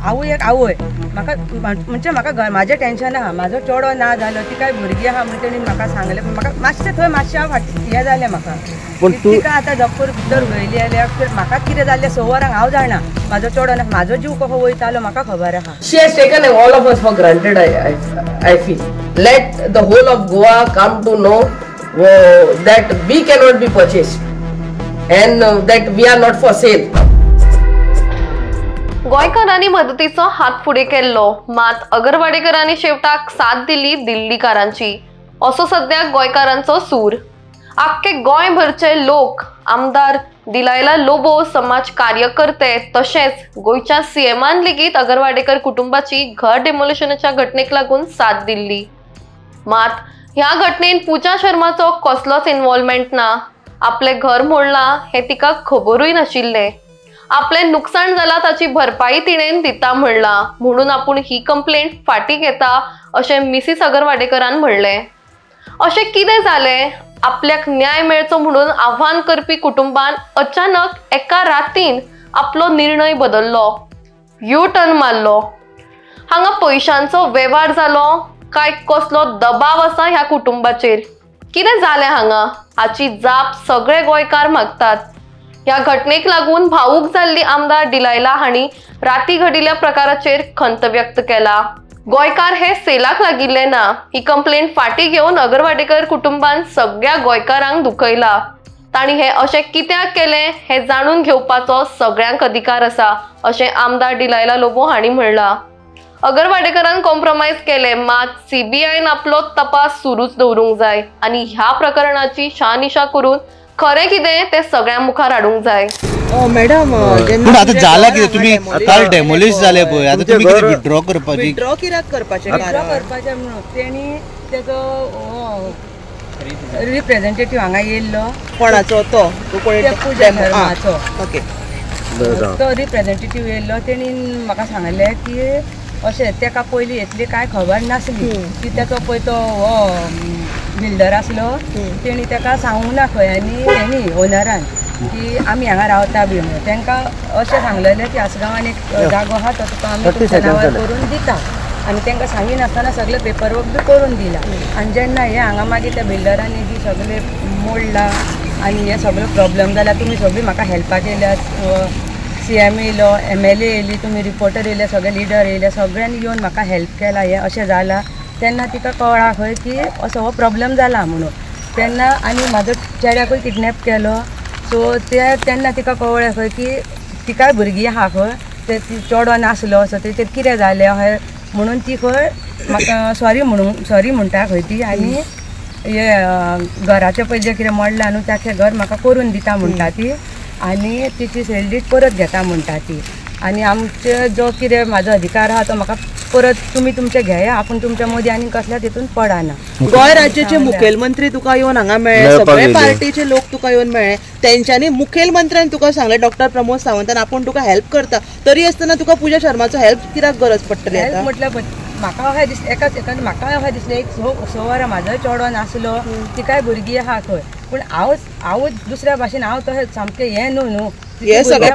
आवय एक आवय म्हाका म्हणजे म्हाका म्हाजें टेंशन आहा, म्हाजो चेडो ना जालो, ती काय भुरगीं आहा म्हणून तेणी म्हाका सांगलें, म्हाका मातशें थंय मातशें हांव हें जालें म्हाका, तिका आतां जप्पर भितर व्हयली जाल्यार म्हाका कितें जाल्लें 6 वरांक हांव जाणा, म्हाजो चेडो ना, म्हाजो जीव कसो वयतालो म्हाका खबर आहा. She has taken all of us for granted, I feel. Let the whole of Goa come to know that we cannot be purchased and that we are not for sale. गोंयकारांनी मदतीचो हात फुडें केल्लो, मात अगरवाडीकरांनी शेवटाक साथ दिली दिल्लीकारांची, असो सध्या गोंयकारांचो सूर. आख्खे गोंयभरचे लोक, आमदार दिलायला लोबो, समाज कार्यकर्ते तशेंच गोंयच्या सीएमान लेगीत अगरवाडेकर कुटुंबाची घर डेमोलिशनाच्या घटनेक लागून साथ दिल्ली. मात ह्या घटनेन पूजा शर्माचो कसलोच इन्वॉल्वमेंट ना. आपले घर मोडलां हे तिका खबरूय नाशिल्लें. आपले नुकसाण जाला ताची भरपाई तिणेन दिता म्हणला, म्हणून आपूण ही कंप्लेंट फाटी घेता अशें मिसीस अगरवाडेकरान म्हणलें. अशें कितें जालें? आपल्याक न्याय मेळचो म्हणून आव्हान करपी कुटुंबान अचानक एका रातीन आपलो निर्णय बदललो, यू टर्न मारलो. हांगा पयशांचो वेव्हार जालो काय कसलो दबाव आसा ह्या कुटुंबाचेर? कितें जालें हांगा हाची जाप सगळे गोंयकार मागतात. ह्या घटनेक लागून भावूक जाल्ली आमदार दिलायला हांणी राती घडिल्ल्या प्रकाराचेर खंत व्यक्त केला. गोंयकार हे सेलाक लागिल्ले ना. ही कंप्लेंट फाटी घेवन अगरवाडेकर कुटुंबान सगळ्या गोंयकारांक दुखयला. तांणी हे अशें कित्याक केलें हे जाणून घेवपाचो सगळ्यांक अधिकार आसा अशें आमदार दिलायला लोबो हांणी म्हणलां. अगरवाडेकरान कॉम्प्रोमाइज केले, मात सीबीआयन आपलो तपास सुरूच दवरूंक जाय आनी ह्या प्रकरणाची शहानिशा करून खरें कितें तें सगळ्यां मुखार हाडूंक जाय. मॅडम पण आता जाला कितें तुमी काल डेमोलिश जाले पळय, आता तुमी कितें विथड्रॉ करपाची? विथड्रॉ कित्याक करपाचें? करपाचें म्हणून तेणी तेजो रिप्रेझेंटेटिव्ह हांगा येयल्लो. कोणाचो? तो पूजा शर्माचो. ओके. तो रिप्रेझेंटेटिव्ह येयल्लो. तेणी म्हाका सांगलें की अशें तेका पयलीं इतली कांय खबर नासली की तेचो पळय तो बिल्डर आसलो, तेणी तेका सांगूंक ना खंय आनी हेणी ओनरान की आमी हांगा रावता बी म्हणून. तांकां अशें सांगलेलें की आसगांवान एक जागो आहा तो तुका आमी तुमच्या नांवार करून दिता, आनी तांकां सांगिनासतना सगळे पेपर वर्क बी करून दिला. आनी जेन्ना हे हांगा मागीर त्या बिल्डरांनी बी सगळे मोडला आनी हे सगळे प्रॉब्लेम जाला, तुमी सगळीं म्हाका हेल्पाक येयल्यात, CM येयलो, MLA येयली, तुमी रिपोर्टर येयले, सगळे लिडर येयले, सगळ्यांनी येवन म्हाका हेल्प केला. हे अशें जाला तेन्ना तिका कळ्ळा खंय की असो हो प्रॉब्लेम जाला म्हणून. तेन्ना आनी म्हाजो चेड्याकूय किडनॅप केलो. सो तेन्ना तिका कळ्ळें खंय की तिकाय भुरगीं आहा खंय, ते चेडो नासलो असो तेचेर कितें जालें अशें म्हणून ती खंय म्हाका सॉरी म्हणटा खंय ती. आनी हे घराचें पळय जें कितें मोडलां न्हू ताचें घर म्हाका करून दिता म्हणटा ती, आनी तिची सेलरीट परत घेता म्हणटा ती. आनी आमचे जो कितें म्हाजो अधिकार आहा तो म्हाका परत तुमी तुमचे घेया, आपूण तुमच्या मदीं आनी कसल्या तितून पडाना. गोंय राज्याचे मुखेलमंत्री तुका येवन हांगा मेळ्ळे, सगळे पार्टीचे लोक तुका येवन मेळ्ळे, तेंच्यांनी मुखेलमंत्र्यान तुका सांगलें डॉक्टर प्रमोद सावंतान आपूण तुका हेल्प करता, तरी आसतना तुका पूजा शर्माचो हेल्प कित्याक गरज पडटली? हेल्प म्हटल्यार म्हाका अशें दिसलें म्हाका अशें दिसलें एक 6 वरां म्हाजोय चेडो नासलो, तिकाय भुरगीं आहा खंय, पूण हांव दुसऱ्या भाशेन हांव तशें सामकें हें न्हू हे सगळे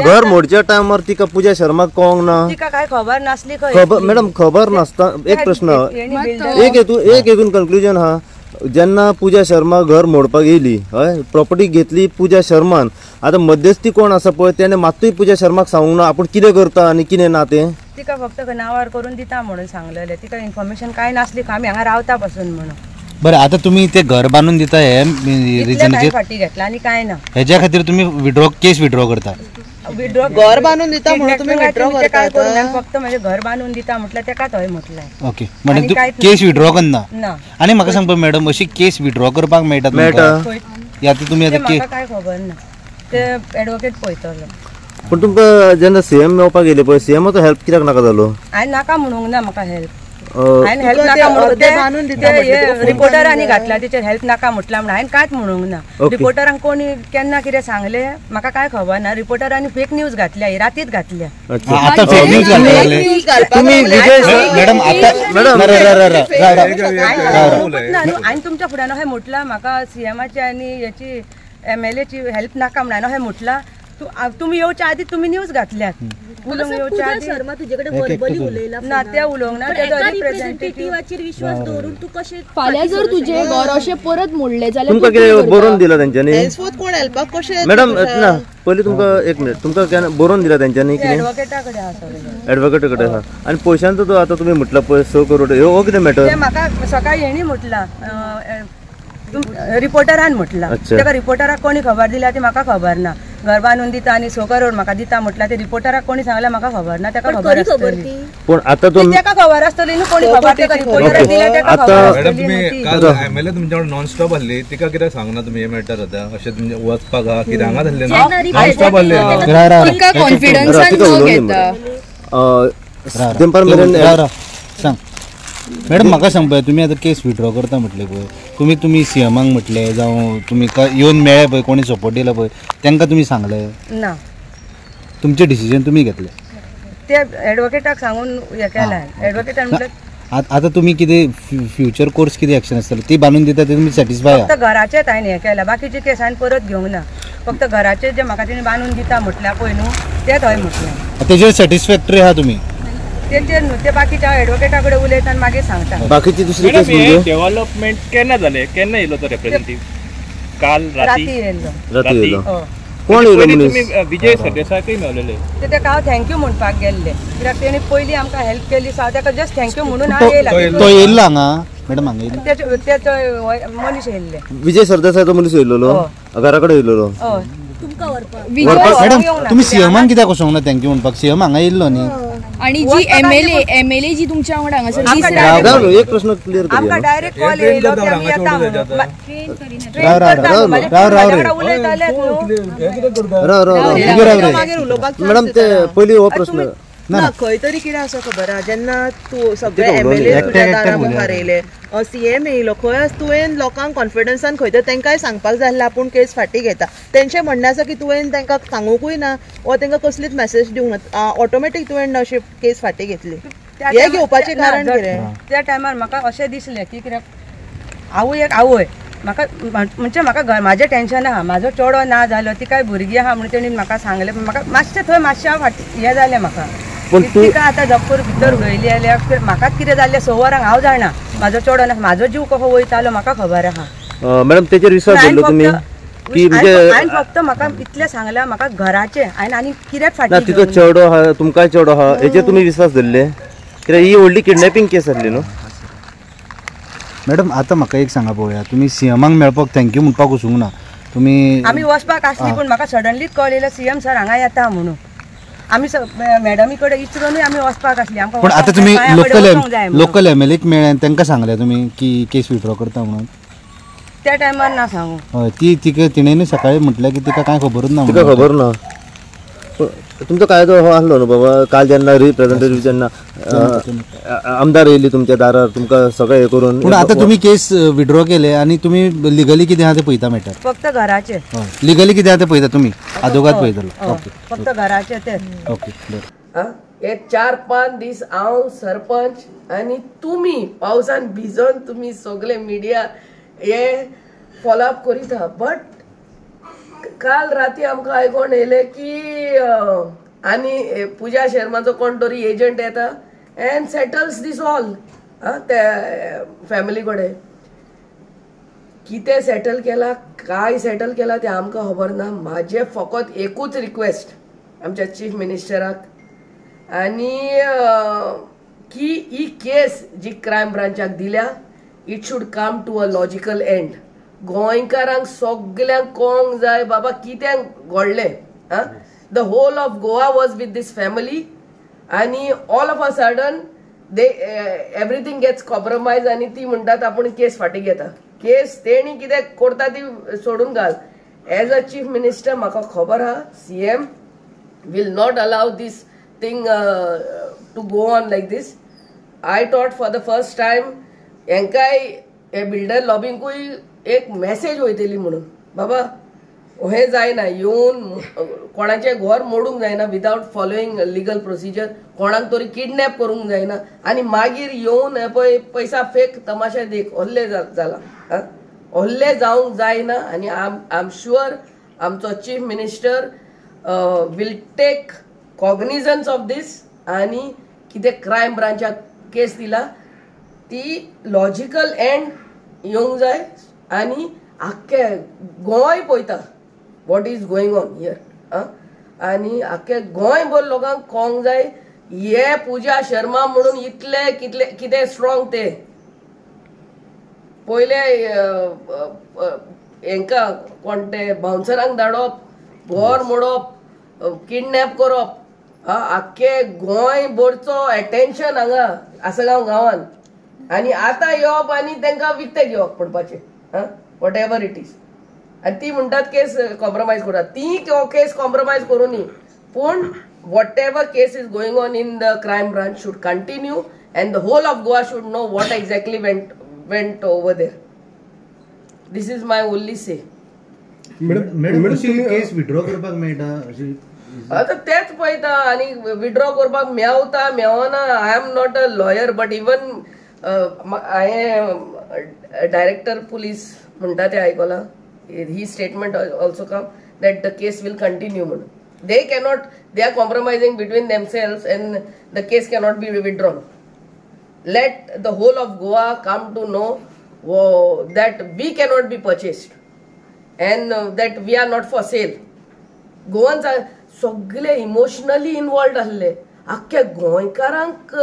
घर मोडच्या टायमार तिका पूजा शर्मा कळोंक ना, तिका काय खबर नासली खंय? मॅडम खबर नासता. एक प्रश्न, एक हेतून कन्क्लुजन हा, जेन्ना पूजा शर्मा घर मोडपाक येयली हय, प्रॉपर्टी घेतली पूजा शर्मान, आता मध्यस्थी कोण आसा पळय त्याने मात्तूय पूजा शर्माक सांगूंक ना आपूण कितें करता आनी कितें ना तें. तिका फक्त नांवार करून दिता म्हणून सांगलेलें, तिका इन्फॉर्मेशन काय नासली आमी हांगा रावता पासून म्हणून. बरें, आता तुम्ही ते घर बांधून दिता हे रिजनाचेर फाटी घेतला आनी काय ना, हेच्या खातीर तुम्ही केस विड्रॉ करता? घर बांधून दिता म्हणून तुम्ही विड्रॉ करता? फक्त म्हणजे घर बांधून दिता म्हटलं तेका थंय म्हटलें. ओके, म्हणजे केस विड्रॉ करना. आनी म्हाका सांग मॅडम, अशी केस विड्रॉ करपाक मेळटा? आता तुम्ही म्हाका काय खबर ना, ते एडवोकेट पळयतलो. पण तुमकां जेन्ना CM मेळपाक गेले पळय, CMचो हेल्प कित्याक नाका जालो? हांवें नाका म्हणूंक ना म्हाका हेल्प, हांवें हेल्प नाका म्हणून रिपोर्टरांनी घातला तेचेर हेल्प नाका म्हटला म्हणून हांवें कांयच म्हणूंक ना. रिपोर्टरांक कोणी केन्ना कितें सांगलें म्हाका काय खबर ना. रिपोर्टरांनी फेक न्यूज घातल्या, रातीच घातल्या. आता फेक न्यूज घातले तुम्ही मॅडम? हांवें तुमच्या फुड्यान अशें म्हटलां म्हाका CMची आनी हेची MLAची हेल्प नाका म्हणून हांवें अशें म्हटलां. तुम्ही येवच्या आधी तुम्ही न्यूज घातल्यात उलोवंक येवच्या आधी शर्मा तुझ्याकडे वर्बली उलयला ना त्या उलोवंक ना तेजो रिप्रेझेंटेटिव्हाचेर विश्वास दवरून तू कशें फाल्यां जर तुझे घर अशें परत मोडले जाल्यार तुमकां कितें बरोवन दिला तेंच्यांनी हेल्सफोर्थ कोण हेल्पाक कशें मॅडम ना पयलीं तुमकां एक मिनिट तुमकां केन्ना बरोवन दिला तेंच्यांनी कितें एडवोकेटा कडेन आसा एडवोकेटा कडेन आहा आनी पयशांचो तो आतां तुमी म्हटला पळय 6 करोड हो कितें मॅटर ते म्हाका सकाळी हेणी म्हटला रिपोर्टरान म्हटला अच्छा. तेका रिपोर्टराक कोणी खबर दिल्या ती म्हाका खबर ना घर बांदून दिता आनी 6 करोड म्हाका दिता म्हटला ते रिपोर्टराक कोणी सांगला म्हाका खबर ना तेका खबर आसतली पण आता तो तेका खबर आसतली न्हू कोणी खबर तेका रिपोर्टराक दिल्या तेका खबर आता मॅडम आसतली तुम्ही न्हू काल एमएलए तुमच्याकडे नॉन स्टॉप आसली तिका कित्याक सांगना तुम्ही हे मॅटर होता अशें तुमचे वचपाक हा कितें हांगा जाल्लें नॉन स्टॉप आसले तिका कॉन्फिडन्सान न घेता दनपार मेरेन सांग मॅडम म्हाका सांग पळय तुमी आतां केस विड्रॉ करता म्हटले पळय तुमी सीएमाक म्हटले जावं तुमी येवन मेळ्ळे पळय कोणी सपोर्ट दिला पळय तांकां तुमी सांगले ना तुमचे डिसिजन तुमी घेतले ते एडवोकेटाक सांगून हे केलां एडवोकेटान म्हटलं आतां तुमी कितें फ्युचर कोर्स कितें एक्शन आसतलें ती बांदून दिता ते तुमी सॅटिस्फाय फक्त घराचेच हांवें हे केला बाकीचे केस हांवें परत घेवंक ना फक्त घराचे जे म्हाका तेणी बांदून दिता म्हटल्या पळय न्हू तेच हांवें म्हटलें तेजेर सॅटिस्फॅक्टरी आहा तुमी तेचेर न्हू ते बाकीच्या एडवोकेटा कडेन उलयता आनी मागीर सांगता बाकीची दुसरी केस म्हणजे डेव्हलपमेंट केन्ना जालें केन्ना येयलो तो रिप्रेझेंटेटिव्ह काल राती येयल्लो राती येयलो हय कोण येयलो पयलीं मनीस तुम्ही विजय सरदेसायकय मेळलेले ते तेका हांव थँक्यू म्हणपाक गेल्ले कित्याक तेणी पयलीं आमकां हेल्प केली सो हांव तेका जस्ट थँक्यू म्हणून हांव येयला तो येयल्लो हांगा मॅडम हांगा येयल्लो तेचे मनीस येयल्ले विजय सरदेसाय तो मनीस येयलो घरा कडेन येयलो हय तुमकां व्हरपाक मॅडम तुमी सीएमाक कित्याक वचोंक ना थँक्यू म्हणपाक सीएम हांगा येयल्लो न्ही आणि जी एमएलए जी तुमच्या वांगडा हांगासर दीस राव एक प्रश्न क्लियर आमकां करूया डायरेक्ट कॉल येयलो की आमी येता मागीर उलोवपाक मॅडम ते पयलीं हो प्रश्न ना खंय तरी कितें आसा खबर आहा जेन्ना तूं सगळे एमएलए तुज्या दारा मुखार येयले सीएम येयलो खंय तुवें लोकांक कॉन्फिडन्सान खंय तर तांकांय सांगपाक जाय आसलें आपूण केस फाटी घेता तेंचें म्हणणें आसा की तुवें तांकां सांगूंकूय ना वा तांकां कसलीच मेसेज दिवंक ना ऑटोमॅटीक तुवें अशी केस फाटी घेतली हे घेवपाचें कारण कितें त्या टायमार म्हाका अशें दिसलें की कित्याक आवय एक आवय म्हाका म्हणजे म्हाका म्हाजें टेंशन आहा म्हाजो चेडो ना जालो ती काय भुरगीं आहा म्हणून तेणी म्हाका सांगलें म्हाका मातशें थंय मातशें हें जालें म्हाका तिका आतां झप्पर भितर उडयली जाल्यार म्हाकाच कितें जाल्लें 6 वरांक हांव जाणा म्हाजो चेडो ना म्हाजो जीव कसो वयतालो म्हाका खबर आहा मॅडम तेचेर विश्वास दवरलो तुमी की म्हणजे हांवें फक्त म्हाका इतलें सांगलां म्हाका घराचें हांवें आनी कित्याक ना फाटी तिचो चेडो आहा तुमकांय चेडो आहा हेचेर तुमी विश्वास धरले कित्याक ही व्हडली किडनॅपिंग केस जाल्ली न्हू मॅडम आतां म्हाका एक सांगा पळोवया तुमी सीएमाक मेळपाक थँक्यू म्हणपाक वचूंक ना तुमी आमी वचपाक आसली पूण म्हाका सडनलीच कॉल येयलो सीएम सर हांगा येता म्हणून आमी मॅडमी कडेन इचरूनय आमी वचपाक आसली आमकां पण आतां तुमी लोकल एमएलएक मेळ्ळे तांकां सांगले तुमी की केस विड्रॉ करता म्हणून त्या टायमार ना सांगू हय ती तिणेंनी सकाळी म्हटलें की तिका कांय खबरूच ना तिका खबर ना तुमचो कायदो हो आसलो न्हू बाबा काल जेन्ना रिप्रेझेंटेटिव्ह जेन्ना आमदार येयली तुमच्या दारार तुमकां सगळें हे करून पूण आतां तुमी केस विड्रॉ केले आनी तुमी लिगली कितें आहा तें पळयता मॅटर फक्त घराचे लिगली कितें आहा तें पळयता तुमी आदोगाद पळयतलो ओके फक्त घराचे ते ओके बरें हे 4-5 दीस हांव सरपंच आनी तुमी पावसान भिजोन तुमी सगळे मिडिया हे फॉलोअप करीत आहा बट काल राती आमकां आयकोन येयलें की आनी पुजा शर्माचो कोण तरी एजंट येता एंड सेटल्स दीस ऑल ते फॅमिली कडेन कितें सेटल केला काय सेटल केला तें आमकां खबर ना म्हाजें फकत एकूच रिक्वेस्ट आमच्या चीफ मिनिस्टराक आनी की ही केस जी क्रायम ब्रांचाक दिल्या it should come to a logical end गोंयकारांक सगळ्यांक कळोंक जाय बाबा कितें घडलें the whole of Goa was with this family आनी all of a sudden they everything gets compromise आनी ती म्हणटात आपूण केस फाटी घेता केस तेणी कितें करता ती सोडून घाल एज अ चीफ मिनिस्टर म्हाका खबर आहा CM will not allow this thing to go on like this. I thought for the first time हेंकाय हे बिल्डर लॉबिंगूय एक मेसेज वयतली म्हणून बाबा हे जायना येवन कोणाचें घर मोडूंक जायना विदाउट फॉलोईंग लिगल प्रोसिजर कोणाक तरी किडनॅप करूंक जायना आनी मागीर येवन हे पळय पैसा फेक तमाशा देख हल्ले जाला हल्ले जावंक जायना आनी आय एम शुअर आमचो chief minister will take cognizance of this आणि कितें क्रायम ब्रांचाक केस दिला ती लॉजिकल एंड येवंक जाय आणि आख्खे गोंय पळयता what is going on here आणि आख्खे गोंयभर लोकांक कळोंक जाय हे पूजा शर्मा म्हणून इतले कितले कितें स्ट्रॉंग ते पयले हेंका कोण ते बाउन्सरांक धाडप घर मोडप किडनॅप करप आख्खे गोंयभरचो एटेन्शन हांगा आसगांव गांवान आणि आता येवप आणि तांकां विकते घेवप म्हणपाचें वॉट एवर इट इज आणि ती म्हणटात केस कॉम्प्रोमायज करतात ती केस कॉम्प्रोमायज करूनी पूण whatever case is going on in the crime branch should continue and the whole of Goa should know what exactly went over there. This is my only say. Madam case withdraw करपाक मेळटा अशी आता तेच पळयता आणि withdraw करपाक मेवता मेवना I am not a lawyer but even हांवें डायरेक्टर पुलीस म्हणटा ते आयकलां ही statement also come that the case will continue म्हणून they are compromising between themselves and the case cannot be withdrawn. Let the whole of Goa come to know that we cannot be purchased and that we are not for sale. Goans are सगळे emotionally involve आसले आख्ख्या गोंयकारांक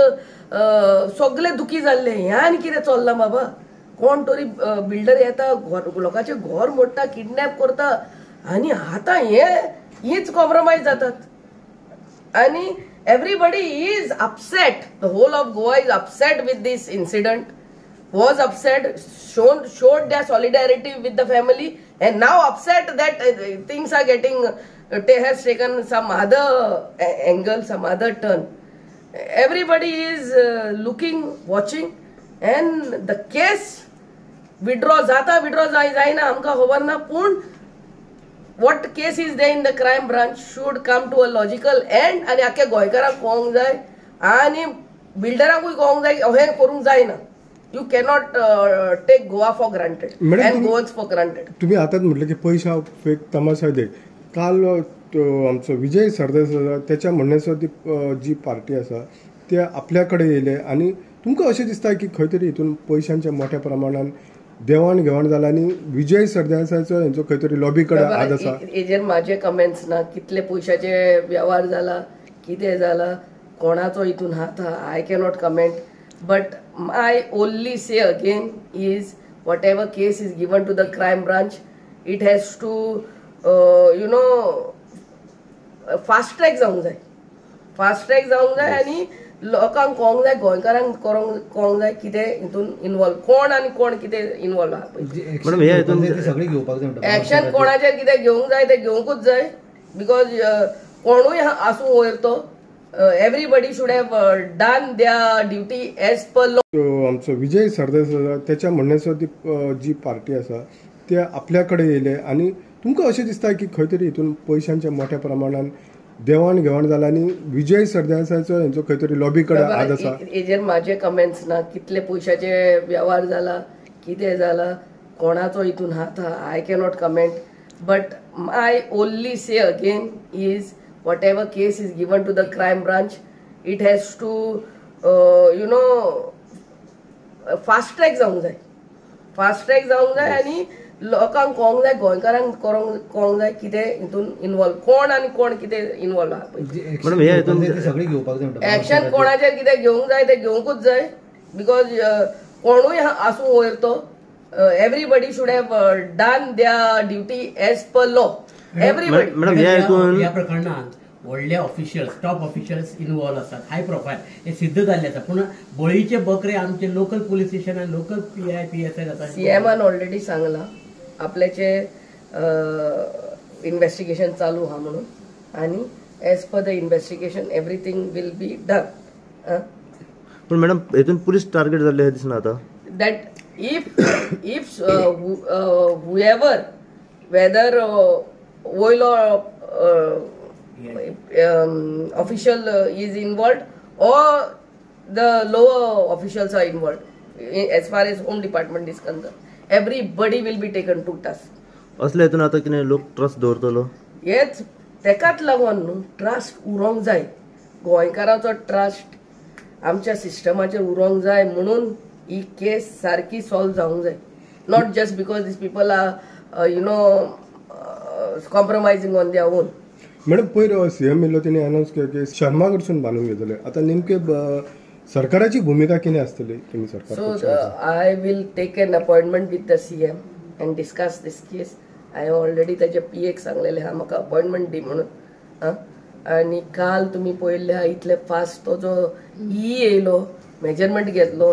सगळे दुखी जाल्ले हें आनी कितें चल्लां बाबा कोण तरी बिल्डर येता लोकांचे घर मोडटा किडनॅप करता आनी आतां हीच कॉम्प्रोमाइज जातात आणि everybody is upset the whole of Goa is upset with this incident was upset showed their solidarity with the family and now upset that things are getting has taken some other angle, some other turn. Everybody is looking, watching and the case withdraw जायना आमकां खबर ना पूण what case is there in the crime branch should come to a logical end आणि आख्या गोंयकारांक कळोंक जाय आणि बिल्डरांकूय कळोंक जाय हें करूंक जायना you cannot take Goa for granted and Goans for granted. तुम्ही आताच म्हटलं की पैसा फेक तमाशा दे काल आमचो विजय सरदेसाय त्याच्या म्हणण्यासर जी पार्टी आसा ते आपल्याकडे येयले आणि तुमकां अशें दिसता की खंय तरी हितून पयशांच्या मोठ्या प्रमाणान देवाण घेवाण जाला आणि विजय सरदेसायचो हेंचो खंय तरी लॉबी कडेन हात आसा हेजेर म्हाजे कमेंट्स ना कितले पयशाचे व्यवहार जाला कितें जाला कोणाचो हितून हात आहा I cannot comment but my only say again is whatever case is given to the crime branch it has to fast track जावंक जाय आणि लोकांक कळोंक जाय गोंयकारांक कळोंक जाय कितें हितून इन्वॉल्व कोण आनी कोण कितें इन्वॉल्व आहा पळय एक्शन कोणाचेर कितें घेवंक जाय तें घेवंकूच जाय बिकॉज कोणूय आसूं वयर तो everybody should have done their duty as per law. आमचो विजय सरदेसाय त्याच्या म्हणण्यासर जी पार्टी आसा ते आपल्याकडे येयले आणि तुमकां अशें दिसता की खंय तरी हितून पयशांच्या मोठ्या प्रमाणान देवाण घेवाण जाला आणि विजय सरदेसायचो हेंचो खंय तरी लॉबी कडेन हात आसा हेजेर म्हाजे कमेंट्स ना कितले पयशाचे व्यवहार जाला कितें जाला कोणाचो हितून हात आहा I cannot comment but my only say again is whatever case is given to the crime branch it has to fast track जावंक जाय आणि लोकांक कळोंक जाय गोंयकारांक कळोंक जाय कितें हितून इन्वॉल्व कोण आनी कोण कितें इन्वॉल्व आहा पळय एक्शन कोणाचेर कितें घेवंक जाय तें घेवंकूच जाय बिकॉज कोणूय आसूं वयर तो everybody should have done their duty as per law. Everybody ह्या प्रकरणात व्हडले ऑफिशियल्स टॉप ऑफिशियल्स इन्वॉल्व असतात हाय प्रोफायल हे सिद्ध झाले आसा पूण बळीचे बकरे आमचे लोकल पुलीस स्टेशन आनी लोकल PI PSI जातात. सीएमान ऑलरेडी सांगला आपल्याचे इन्व्हेस्टिगेशन चालू आहा म्हणून आणि as per the investigation everything will be done. पण मॅडम हेतून पुलीस टार्गेट जाल्ले हे दिसना आता दॅट इफ whoever whether वयलो official is involved or the lower officials are involved as far as home department is concerned everybody will be taken to task. असले हेतून आता किने लोक ट्रस्ट दवरतलो हेच तेकाच लागून न्हू ट्रस्ट उरोंक जाय, गोंयकारांचो ट्रस्ट आमच्या सिस्टमाचेर उरोंक जाय म्हणून ही केस सारकी सॉल्व जावंक जाय. Not just because this people are compromising on their own. Madam पयर सीएम येयलो तेणी अनाउन्स केलें की शर्मा कडसून बांदून घेतले. आता नेमके सरकाराची भूमिका कितें आसतली तुमी सरकार? So I will take an appointment with the CM and discuss this case. हांवें ऑलरेडी ताच्या पीएक सांगलेलें आहा म्हाका अपॉइंटमेंट दी म्हणून. आनी काल तुमी पळयल्लें आहा इतले फास्ट तो जो येयलो, मेजरमेंट घेतलो,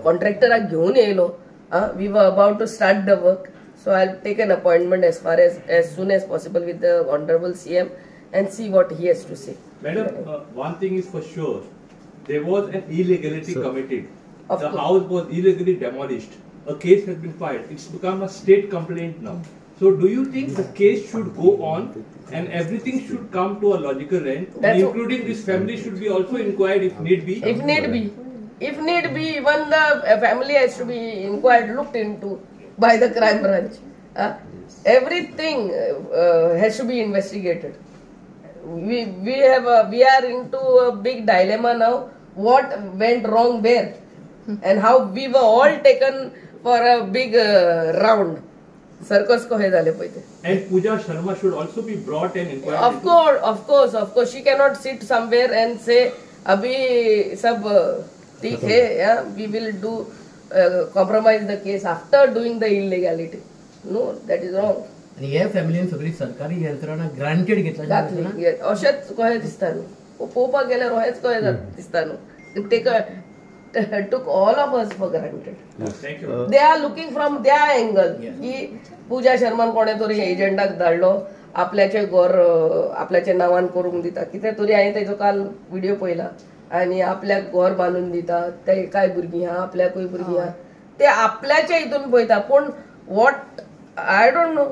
कॉन्ट्रॅक्टराक घेवन येयलो. We were about to start the work. So I'll take an appointment as soon as possible with the Honorable CM and see what he has to say. Madam, one thing is for sure, there was an illegality committed. The house was illegally demolished. A case has been filed. It's become a state complaint now. So do you think the case should go on and everything should come to a logical end, including this family should be also inquired if need be? If need be. If need be, even the family has to be inquired, looked into by the crime branch. Everything has to be investigated. We are into a big dilemma now. What went wrong where, and how we were all taken for a big round. Circus ko hai dale paite. And Pooja Sharma should also be brought and inquired. Of course. She cannot sit somewhere and say, "Abhi sab theek hai." Yeah, we will do. Compromise the case after doing the illegality. No, that is wrong. आणि ह्या फॅमिलीन सगळी सरकारी यंत्रणा granted घेतला अशेंच कशें दिसता न्हू, पळोवपाक गेल्यार अशेंच कशें दिसता न्हू. ते took all of us for granted. They are looking from their angle की पूजा शर्मान कोणे तरी एजंटाक धाडलो, आपल्याचे घर आपल्याच्या नांवान करूंक दिता. कितें तरी हांवें तेजो काल व्हिडिओ पळयला. आणि आपल्याक घर बांदून दितात. ते काय भुरगीं आहा, आपल्याकूय भुरगीं आहा, ते आपल्याच्या हितून पळयता. पूण वॉट आय डोंट नो.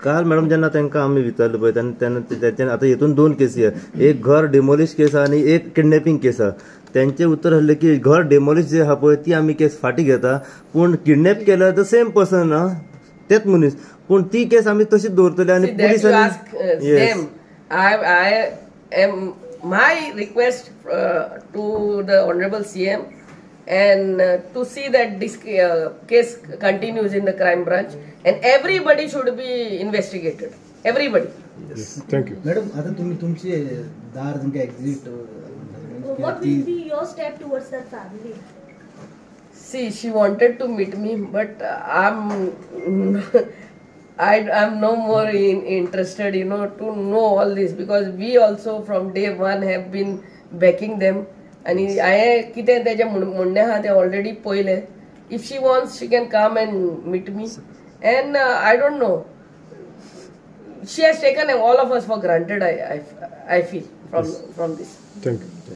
काल मॅडम जेन्ना तांकां आमी विचारलें पळय तेन्ना आतां हितून 2 केसी आहा. एक घर डेमोलिश केस आहा आनी एक किडनॅपिंग केस आहा. त्यांचे उत्तर आसलें की घर डेमोलिश जे आहा पळय ती आमी केस फाटी घेता, पूण किडनॅप केल्यार द सेम पर्सन तेच मनीस, पूण ती केस आमी तशीच दवरतली. आनी पुलिसांनी my request to the Honorable CM and to see that this case continues in the crime branch and everybody should be investigated. Everybody. Yes. Thank you. Madam, आता तुम्ही तुमचे दार तुमचे exit what will be your step towards that family? See, she wanted to meet me, but I'm no more interested, to know all this, because we also from day one have been backing them. आणि हांवें कितें तेजें म्हणणें आहा तें already पळयलें. If she wants she can come and meet me. And I don't know, she has taken all of us for granted. I feel from this. Thank you.